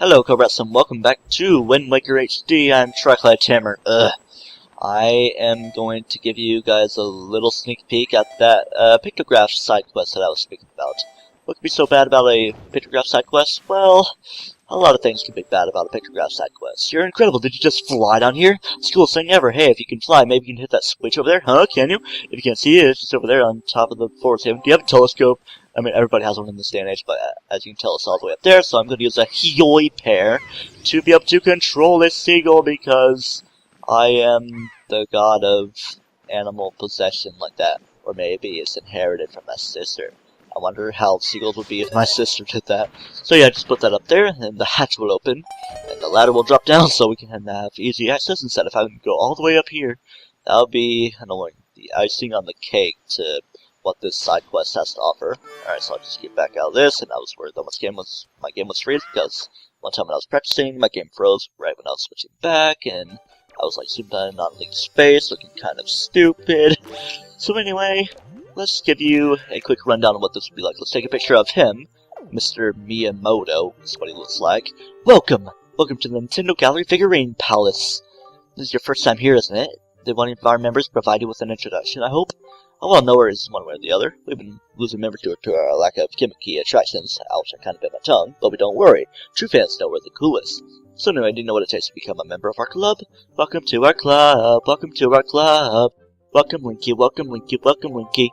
Hello, Cobrats, and welcome back to Wind Waker HD. I'm TryclydeTamer. I am going to give you guys a little sneak peek at that pictograph side quest that I was speaking about. What could be so bad about a pictograph side quest? Well, a lot of things can be bad about a pictograph side quest. You're incredible. Did you just fly down here? It's the coolest thing ever. Hey, if you can fly, maybe you can hit that switch over there. Huh? Can you? If you can't see it, it's just over there on top of the forest haven. Do you have a telescope? I mean, everybody has one in this day and age, but as you can tell, it's all the way up there, so I'm going to use a Hioi pair to be able to control this seagull, because I am the god of animal possession like that. Or maybe it's inherited from my sister. I wonder how seagulls would be if my sister did that. So yeah, just put that up there, and the hatch will open, and the ladder will drop down so we can have easy access instead of having to go all the way up here. That would be annoying. The icing on the cake to what this side quest has to offer. Alright, so I'll just get back out of this, and I was worried that my game was freezing, because one time when I was practicing, my game froze right when I was switching back, and I was like zoomed in on linked space, looking kind of stupid. So anyway, let's give you a quick rundown of what this would be like. Let's take a picture of him. Mr. Miyamoto is what he looks like. Welcome! Welcome to the Nintendo Gallery Figurine Palace. This is your first time here, isn't it? Did one of our members provide you with an introduction, I hope? Oh, well, no worries one way or the other. We've been losing members to our lack of gimmicky attractions. Ouch, I kind of bit my tongue. But we don't worry. True fans know we're the coolest. So anyway, do you know what it takes to become a member of our club? Welcome to our club. Welcome to our club. Welcome, Winky. Welcome, Winky. Welcome, Winky.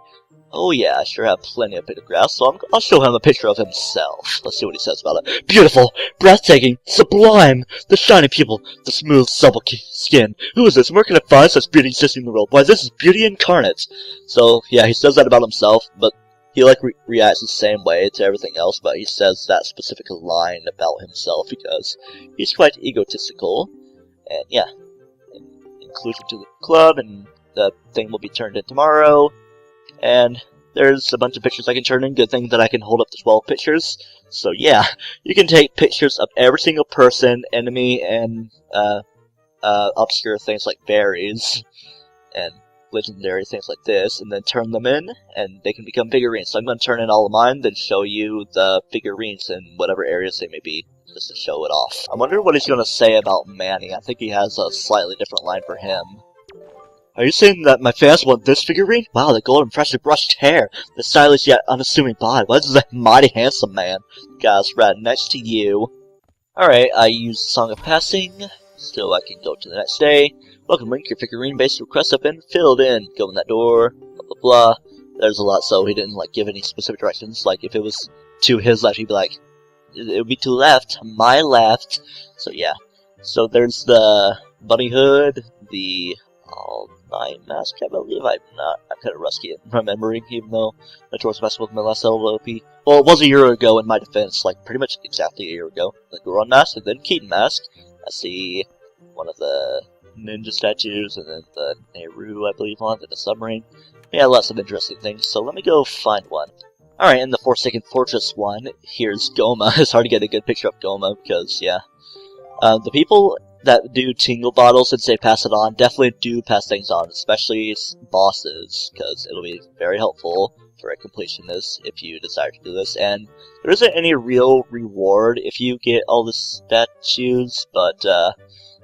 Oh yeah, I sure have plenty of pictographs, so I'll show him a picture of himself. Let's see what he says about it. Beautiful, breathtaking, sublime, the shiny pupil, the smooth, supple skin. Who is this? Where can I find such beauty existing in the world? Why, this is beauty incarnate. So yeah, he says that about himself, but he reacts the same way to everything else, but he says that specific line about himself because he's quite egotistical. And yeah, inclusion to the club, and the thing will be turned in tomorrow. And there's a bunch of pictures I can turn in. Good thing that I can hold up to 12 pictures. So yeah, you can take pictures of every single person, enemy, and obscure things like berries and legendary things like this, and then turn them in, and they can become figurines. So I'm going to turn in all of mine, then show you the figurines in whatever areas they may be, just to show it off. I wonder what he's going to say about Manny. I think he has a slightly different line for him. Are you saying that my fans want this figurine? Wow, the golden freshly brushed hair, the stylish yet unassuming body. What is that mighty handsome man? The guy's right next to you. Alright, I used the Song of Passing, so I can go to the next day. Welcome, Link, your figurine-based requests have been filled in. Go in that door, blah blah blah. There's a lot, so he didn't give any specific directions. Like, if it was to his left, he'd be like, it would be to left, my left. So yeah. So there's the bunny hood, the all-night mask, I believe. I'm kind of rusty at remembering, even though the Tourist Festival was my last LOP. Well, it was a year ago in my defense, pretty much exactly a year ago. The Goron mask, and then Keaton mask. I see one of the ninja statues, and then the Nehru, I believe, one, and the submarine. Yeah, lots of interesting things, so let me go find one. Alright, in the Forsaken Fortress one, here's Goma. It's hard to get a good picture of Goma, because, yeah. The people that do tingle bottles and say pass it on definitely do pass things on, especially bosses, because it'll be very helpful for a completionist if you desire to do this. And there isn't any real reward if you get all the statues, but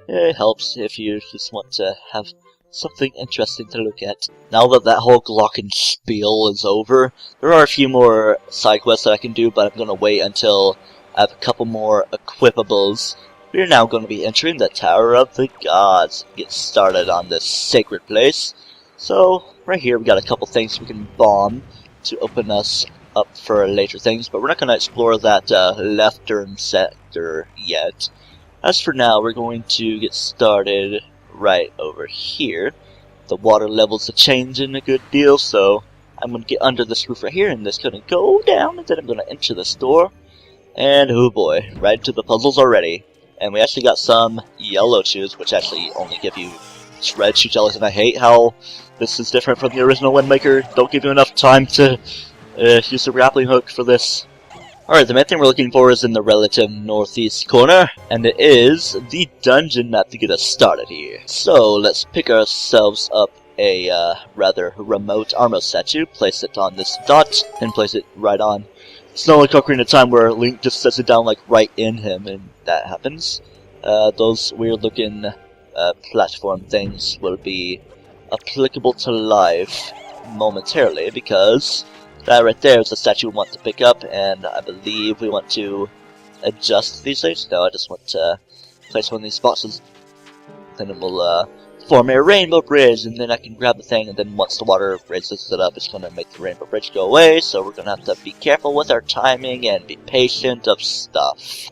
it helps if you just want to have something interesting to look at. Now that that whole glockenspiel is over, there are a few more side quests that I can do, but I'm going to wait until I have a couple more equipables. We are now going to be entering the Tower of the Gods. Get started on this sacred place. So, right here we got a couple things we can bomb to open us up for later things, but we're not going to explore that left-turn sector yet. As for now, we're going to get started right over here. The water levels are changing a good deal, so I'm going to get under this roof right here, and this going to go down, and then I'm going to enter this door. And oh boy, right into the puzzles already. And we actually got some yellow shoes, which actually only give you red shoe jellies, and I hate how this is different from the original Wind Waker. Don't give you enough time to use the grappling hook for this. Alright, the main thing we're looking for is in the relative northeast corner, and it is the dungeon map to get us started here. So, let's pick ourselves up a rather remote Armo statue, place it on this dot, and place it right on It's not like Ocarina of Time where Link just sets it down like right in him, and that happens. Those weird-looking platform things will be applicable to life momentarily, because that right there is the statue we want to pick up, and I believe we want to adjust these things. No, I just want to place one of these boxes, then it will form a rainbow bridge, and then I can grab the thing, and then once the water raises it up, it's going to make the rainbow bridge go away, so we're going to have to be careful with our timing and be patient of stuff.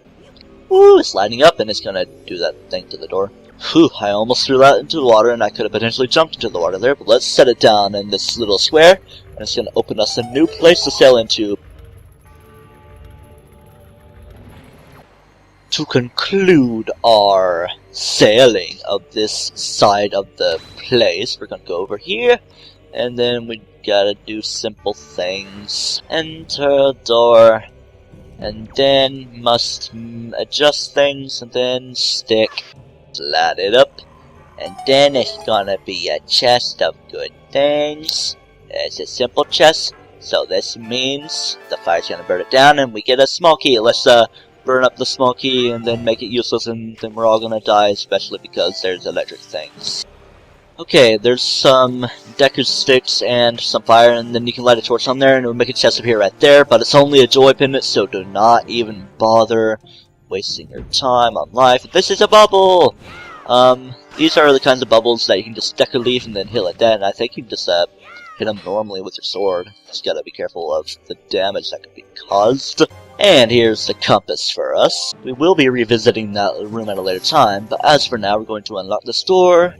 Woo, it's lighting up, and it's going to do that thing to the door. Whew, I almost threw that into the water, and I could have potentially jumped into the water there, but let's set it down in this little square, and it's going to open us a new place to sail into. To conclude our sailing of this side of the place, we're going to go over here, and then we gotta do simple things. Enter a door, and then must adjust things, and then stick. Slide it up, and then it's gonna be a chest of good things. It's a simple chest, so this means the fire's gonna burn it down, and we get a small key. Let's burn up the small key and then make it useless, and then we're all gonna die, especially because there's electric things. Okay, there's some Deku sticks and some fire, and then you can light a torch on there, and it'll make a chest appear right there, but it's only a joy pendant, so do not even bother wasting your time on life. This is a bubble! These are the kinds of bubbles that you can just Deku leaf and then hit like that, and I think you can just hit them normally with your sword. Just gotta be careful of the damage that could be caused. And here's the compass for us. We will be revisiting that room at a later time, but as for now, we're going to unlock this door.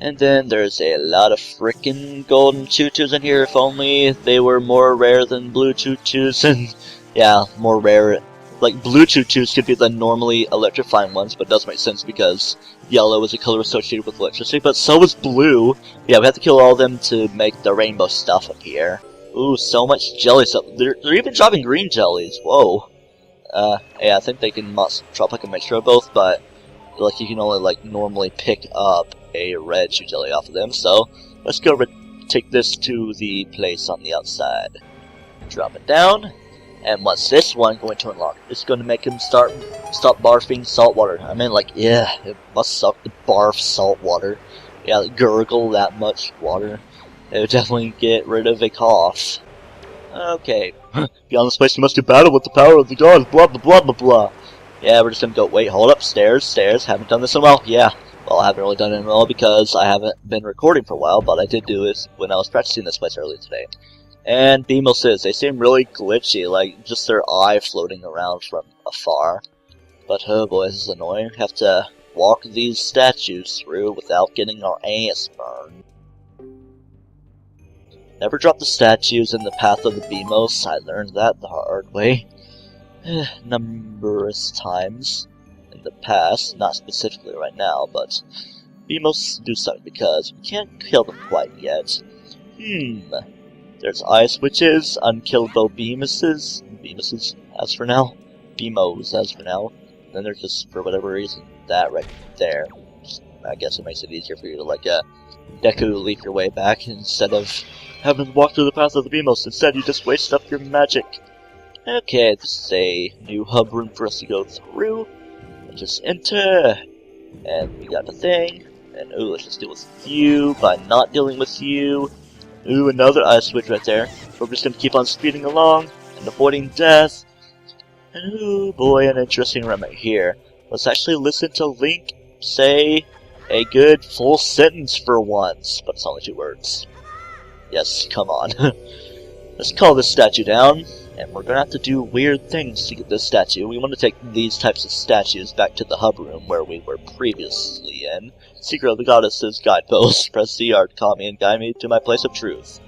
And then there's a lot of frickin' golden choo-choos in here. If only they were more rare than blue choo-choos, and yeah, more rare. Like, blue choo-choos could be the normally electrifying ones, but it does make sense because yellow is a color associated with electricity, but so is blue. Yeah, we have to kill all of them to make the rainbow stuff appear. Ooh, so much jelly stuff. They're even dropping green jellies. Whoa. Yeah, I think they can drop like a mixture of both, but like you can only like normally pick up a red chew jelly off of them. So let's go take this to the place on the outside. Drop it down, and what's this one going to unlock? It's going to make him stop barfing salt water. I mean, like, yeah, it must suck to barf salt water. Yeah, like, gurgle that much water. It would definitely get rid of a cough. Okay. Beyond this place you must do battle with the power of the gods, blah blah blah blah blah. Yeah, we're just gonna go, wait, hold up, stairs, haven't done this in a while. Yeah, well, I haven't really done it in a while because I haven't been recording for a while, but I did do it when I was practicing this place earlier today. And Beamoses, they seem really glitchy, like just their eye floating around from afar. But oh boy, this is annoying. Have to walk these statues through without getting our ass burned. Never drop the statues in the path of the Beamos. I learned that the hard way. Numerous times in the past, not specifically right now, but Beamos do something because we can't kill them quite yet. There's ice witches, unkillable Beamoses as for now. Beamos as for now. Then there's just, for whatever reason, that right there. I guess it makes it easier for you to like Deku leap your way back instead of having to walk through the path of the Beamos. Instead, you just waste up your magic. Okay, this is a new hub room for us to go through. Let's just enter. And we got the thing. And ooh, let's just deal with you by not dealing with you. Ooh, another ice switch right there. We're just gonna keep on speeding along and avoiding death. And ooh boy, an interesting room right here. Let's actually listen to Link say a good full sentence for once, but it's only 2 words. Yes, come on. Let's call this statue down, and we're gonna have to do weird things to get this statue. We want to take these types of statues back to the hub room where we were previously in. Secret of the Goddess's guidepost. Press CR to call me and guide me to my place of truth.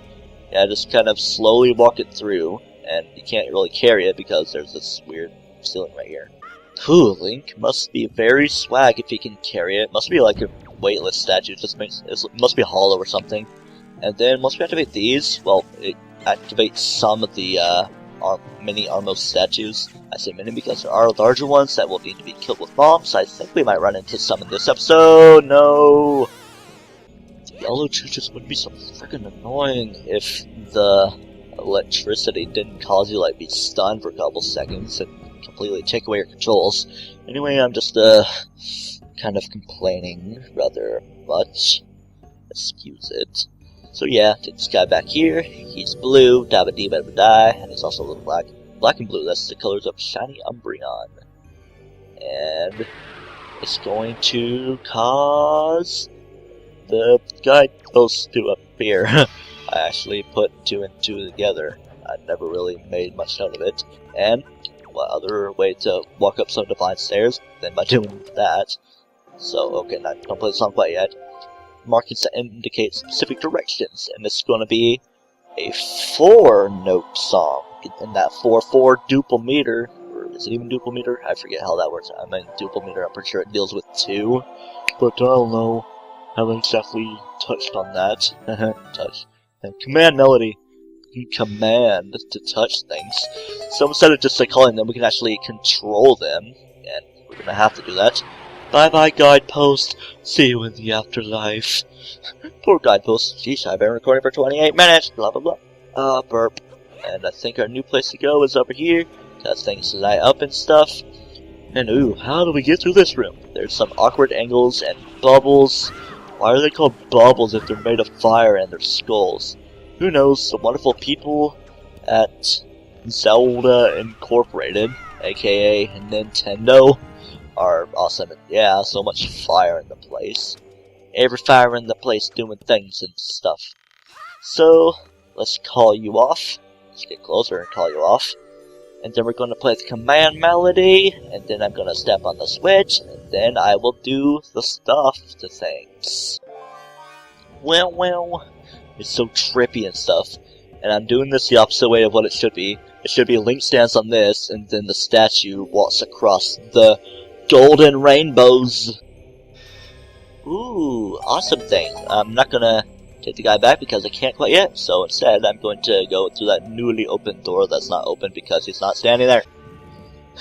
Yeah, just kind of slowly walk it through, and you can't really carry it because there's this weird ceiling right here. Whew, Link must be very swag if he can carry it. Must be like a weightless statue. It must be hollow or something. And then once we activate these, well, it activates some of the mini Armos statues. I say mini because there are larger ones that will need to be killed with bombs. I think we might run into some in this episode. No! The yellow choo-choos would be so freaking annoying if the electricity didn't cause you like be stunned for a couple seconds and completely take away your controls. Anyway, I'm just kind of complaining rather much. Excuse it. So yeah, take this guy back here. He's blue, dabba dee dabba die, and he's also a little black. Black and blue, that's the colors of shiny Umbreon. And it's going to cause the guidepost to appear. I actually put 2 and 2 together. I never really made much note of it. And what other way to walk up some divine stairs than by doing that? So, okay, don't play the song quite yet. Markings that indicate specific directions, and it's going to be a 4-note song. In that 4/4 duple meter, or is it even duple meter? I forget how that works. I mean duple meter, I'm pretty sure it deals with 2, but I don't know. Haven't exactly touched on that. Touch. And command melody. You can command to touch things. So instead of just like calling them, we can actually control them, and we're gonna have to do that. Bye bye guidepost. See you in the afterlife. Poor guidepost. Jeez, I've been recording for 28 minutes. Blah blah blah. Burp. And I think our new place to go is over here. Got things to light up and stuff. And ooh, how do we get through this room? There's some awkward angles and bubbles. Why are they called bubbles if they're made of fire and they're skulls? Who knows? The wonderful people at Zelda Incorporated, aka Nintendo, are awesome. And yeah, so much fire in the place. Every fire in the place doing things and stuff. So, let's call you off. Let's get closer and call you off. And then we're going to play the command melody, and then I'm going to step on the switch, and then I will do the stuff to things. Well, it's so trippy and stuff. And I'm doing this the opposite way of what it should be. It should be Link stands on this, and then the statue walks across the golden rainbows. Ooh, awesome thing. I'm not going to take the guy back because I can't quite yet, so instead I'm going to go through that newly opened door that's not open because he's not standing there.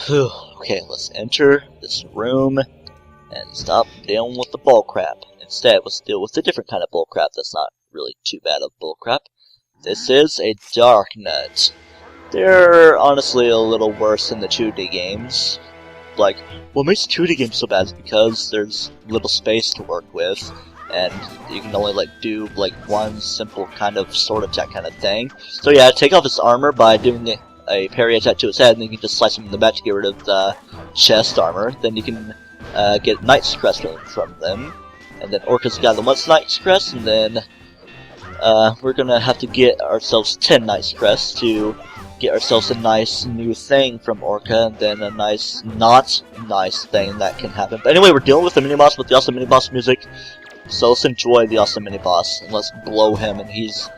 Okay, let's enter this room and stop dealing with the bull crap. Instead, let's deal with a different kind of bull crap that's not really too bad of bull crap. This is a Dark Nut. They're honestly a little worse than the 2D games. Like, what makes 2D games so bad is because there's little space to work with, and you can only do one simple kind of sword attack kind of thing. So yeah, take off his armor by doing a parry attack to his head, and then you can just slice him in the back to get rid of the chest armor. Then you can get Knight's Crest from them, and then Orca's got the once Knight's Crest, and then we're gonna have to get ourselves 10 Knight's Crests to get ourselves a nice new thing from Orca, and then a nice not nice thing that can happen. But anyway, we're dealing with the mini-boss with the awesome mini-boss music. So let's enjoy the awesome mini-boss, and let's blow him, and he's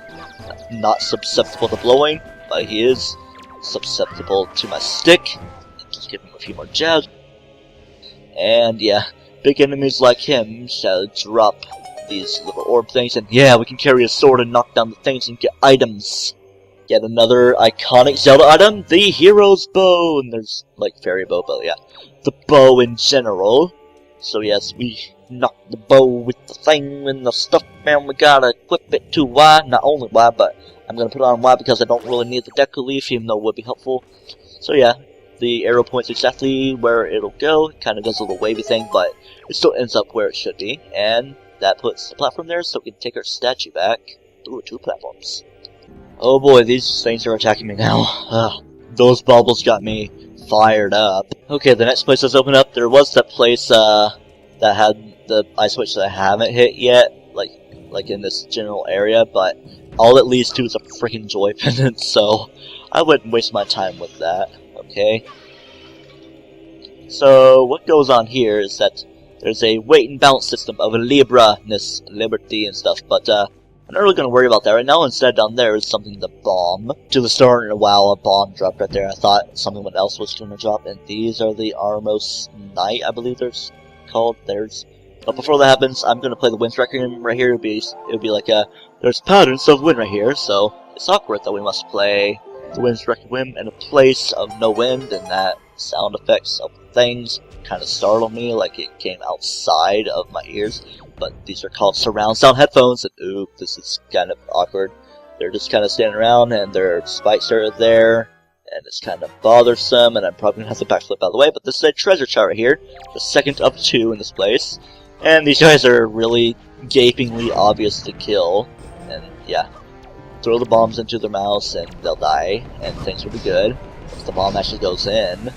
not susceptible to blowing, but he is susceptible to my stick. Just give him a few more jabs. And yeah, big enemies like him shall drop these little orb things, and yeah, we can carry a sword and knock down the things and get items. Yet another iconic Zelda item, the Hero's Bow, and there's Fairy Bow, but yeah, the bow in general. So yes, we knock the bow with the thing and the stuff, man. We gotta equip it to Y, not only Y, but I'm gonna put it on Y because I don't really need the Deku Leaf, even though it would be helpful. So yeah, the arrow points exactly where it'll go. It kind of does a little wavy thing, but it still ends up where it should be. And that puts the platform there, so we can take our statue back. Ooh, 2 platforms. Oh boy, these things are attacking me now. Those bubbles got me fired up. Okay, the next place that's opened up, there was that place that had the ice switch that I haven't hit yet, like in this general area, but all it leads to is a freaking joy pendant, so I wouldn't waste my time with that, okay? So, what goes on here is that there's a weight and balance system of Libra-ness, liberty and stuff, but I'm not really going to worry about that right now. Instead, down there is something to bomb. To the start in a while, a bomb dropped right there. I thought something else was going to drop, and these are the Armos Knight, I believe there's called. But before that happens, I'm going to play the Wind Requiem right here. It'll be like there's patterns of wind right here, so it's awkward that we must play the Wind Requiem in a place of no wind, and that sound effects of things kind of startled me, like it came outside of my ears. But these are called surround sound headphones, and ooh, this is kind of awkward. they're just kind of standing around, and their spikes are there, and it's kind of bothersome, and I'm probably going to have to backflip out of the way, but this is a treasure chart right here, the second of 2 in this place, and these guys are really gapingly obvious to kill, and yeah, throw the bombs into their mouths, and they'll die, and things will be good, if the bomb actually goes in.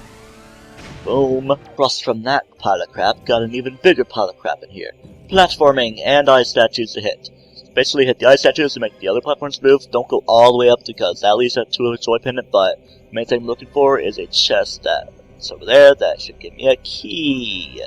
Boom. Across from that pile of crap, got an even bigger pile of crap in here. Platforming and ice statues to hit. Basically hit the ice statues to make the other platforms move. Don't go all the way up because that leads to a joy pendant, but the main thing I'm looking for is a chest that's over there that should give me a key.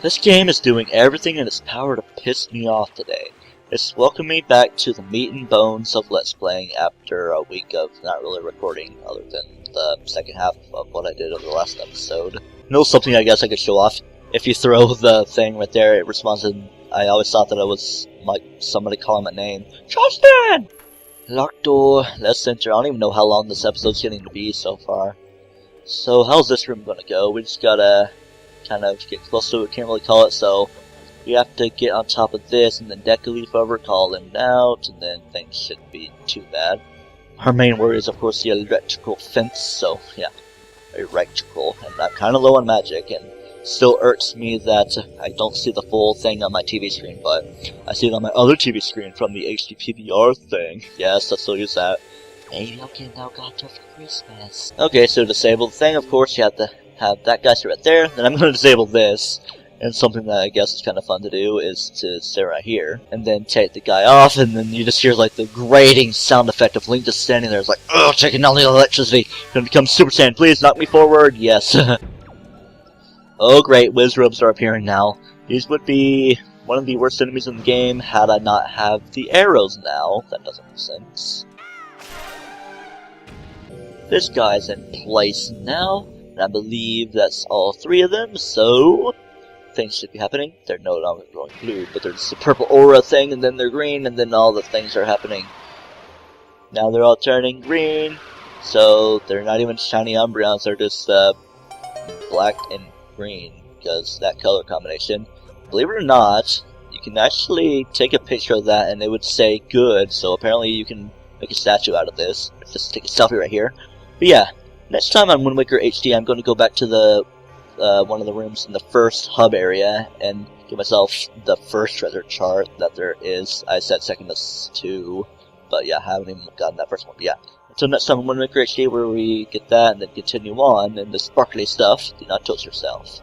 This game is doing everything in its power to piss me off today. It's welcoming me back to the meat and bones of Let's Playing after a week of not really recording other than the second half of what I did over the last episode. No, something I guess I could show off. If you throw the thing right there, it responds in... I always thought that it was like somebody calling my name. Justin! Locked door. Let's enter. I don't even know how long this episode's getting to be so far. So how's this room gonna go? We just gotta kind of get close to it. Can't really call it, so we have to get on top of this and then deck a leaf over, call him out, and then things shouldn't be too bad. Our main worry is of course the electrical fence, so yeah, electrical, and I'm kind of low on magic, and still irks me that I don't see the full thing on my TV screen, but I see it on my other TV screen from the HD PVR thing. Yes, I still use that. Maybe I'll get now got for Christmas. Okay, so to disable the thing, of course, you have to have that guy sit right there. Then I'm going to disable this. And something that I guess is kind of fun to do is to sit right here, and then take the guy off, and then you just hear like the grating sound effect of Link just standing there. It's like, oh, taking all the electricity. Gonna become Super Saiyan. Please knock me forward. Yes. Oh great, Wizrobes are appearing now. These would be one of the worst enemies in the game had I not have the arrows now. That doesn't make sense. This guy's in place now, and I believe that's all 3 of them, so things should be happening. They're no longer glowing blue, but there's the purple aura thing, and then they're green, and then all the things are happening. Now they're all turning green, so they're not even shiny Umbreons, they're just black and green, because that color combination. Believe it or not, you can actually take a picture of that and it would say good, so apparently you can make a statue out of this. Just take a selfie right here. But yeah, next time on Wind Waker HD, I'm going to go back to the one of the rooms in the first hub area and give myself the first treasure chart that there is. I said second to 2, but yeah, I haven't even gotten that first one. But yeah, until next time on Wind Waker HD, where we get that and then continue on, and the sparkly stuff, do not toast yourself.